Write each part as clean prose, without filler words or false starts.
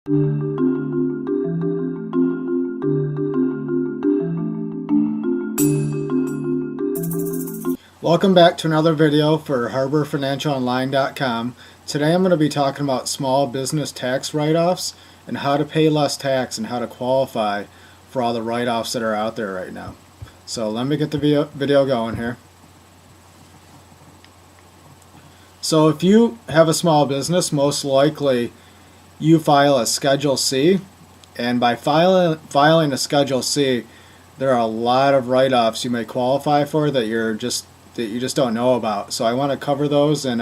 Welcome back to another video for HarborFinancialOnline.com. Today I'm going to be talking about small business tax write-offs and how to pay less tax and how to qualify for all the write-offs that are out there right now. So let me get the video going here. So if you have a small business, most likely you file a Schedule C, and by filing a Schedule C, there are a lot of write-offs you may qualify for that you just don't know about. So I want to cover those and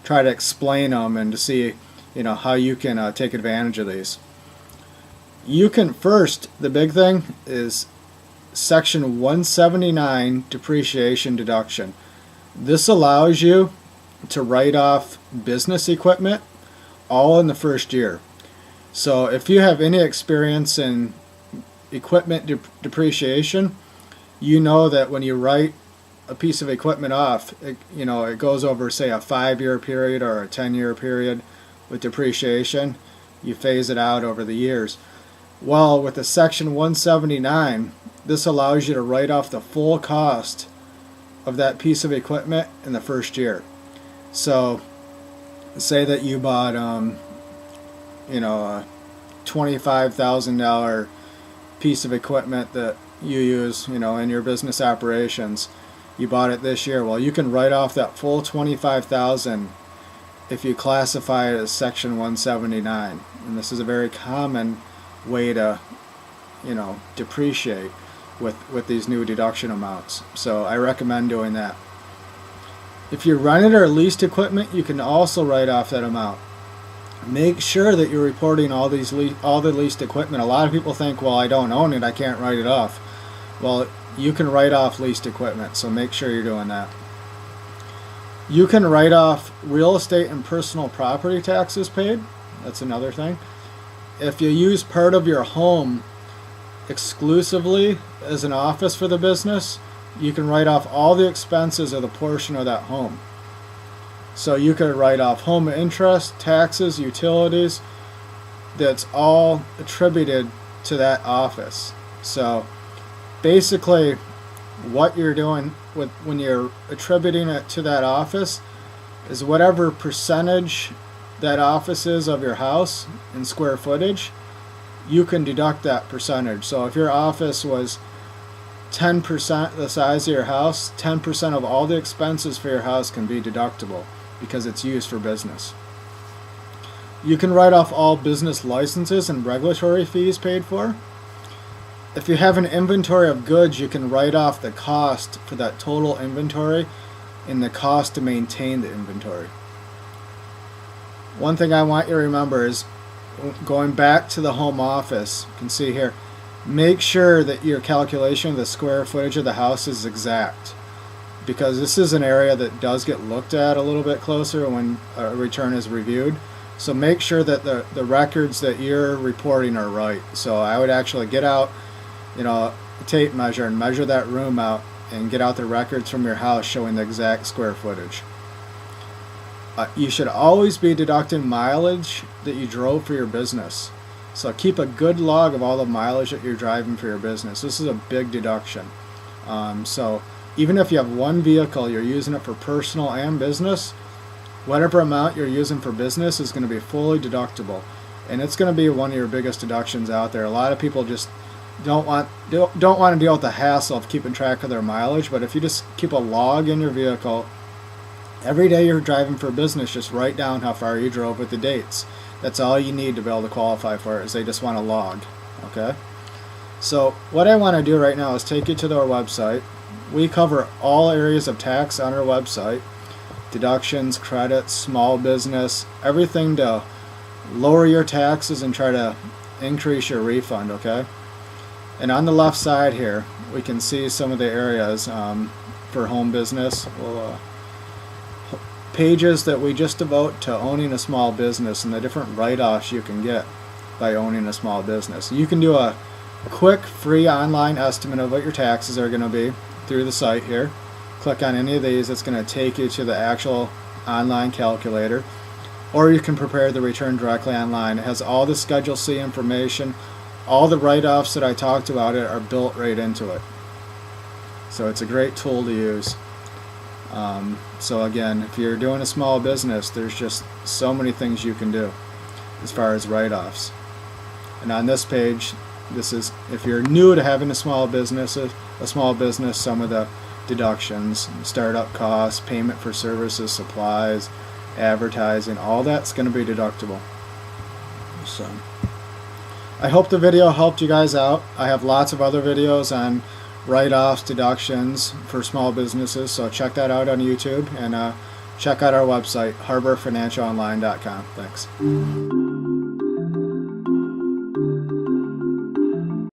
try to explain them and to see how you can take advantage of these. You can first, the big thing is Section 179 depreciation deduction. This allows you to write off business equipment all in the first year. So if you have any experience in equipment depreciation, you know that when you write a piece of equipment off, it goes over, say, a 5-year period or a 10-year period with depreciation. You phase it out over the years. Well, with the Section 179, this allows you to write off the full cost of that piece of equipment in the first year. So say that you bought a $25,000 piece of equipment that you use in your business operations. You bought it this year. Well, you can write off that full $25,000 if you classify it as Section 179. And this is a very common way to depreciate with these new deduction amounts. So I recommend doing that. If you rented or leased equipment, you can also write off that amount. Make sure that you're reporting all the leased equipment. A lot of people think, well, I don't own it, I can't write it off. Well, you can write off leased equipment, so make sure you're doing that. You can write off real estate and personal property taxes paid. That's another thing. If you use part of your home exclusively as an office for the business, you can write off all the expenses of the portion of that home. So you could write off home interest, taxes, utilities. That's all attributed to that office. So basically what you're doing when you're attributing it to that office is whatever percentage that office is of your house in square footage, you can deduct that percentage. So if your office was 10% the size of your house, 10% of all the expenses for your house can be deductible because it's used for business. You can write off all business licenses and regulatory fees paid for. If you have an inventory of goods, you can write off the cost for that total inventory and the cost to maintain the inventory. One thing I want you to remember is going back to the home office, you can see here, make sure that your calculation of the square footage of the house is exact, because this is an area that does get looked at a little bit closer when a return is reviewed. So make sure that the records that you're reporting are right. So I would actually get out a tape measure and measure that room out and get out the records from your house showing the exact square footage. You should always be deducting mileage that you drove for your business. So keep a good log of all the mileage that you're driving for your business. This is a big deduction. So even if you have one vehicle, you're using it for personal and business, whatever amount you're using for business is going to be fully deductible. And it's going to be one of your biggest deductions out there. A lot of people just don't want to deal with the hassle of keeping track of their mileage, but if you just keep a log in your vehicle, every day you're driving for business, just write down how far you drove with the dates. That's all you need to be able to qualify for it, is they just want a log. Okay? So what I want to do right now is take you to our website. We cover all areas of tax on our website. Deductions, credits, small business, everything to lower your taxes and try to increase your refund, okay? And on the left side here, we can see some of the areas for home business. Pages that we just devote to owning a small business and the different write-offs you can get by owning a small business. You can do a quick free online estimate of what your taxes are going to be through the site here. Click on any of these, it's going to take you to the actual online calculator. or you can prepare the return directly online. It has all the Schedule C information. All the write-offs that I talked about it are built right into it. So it's a great tool to use. So again, if you're doing a small business, there's just so many things you can do as far as write-offs. And on this page, this is if you're new to having a small business, some of the deductions, startup costs, payment for services, supplies, advertising, all that's going to be deductible. So I hope the video helped you guys out. I have lots of other videos on write-offs, deductions for small businesses, so check that out on YouTube, and check out our website, harborfinancialonline.com. Thanks.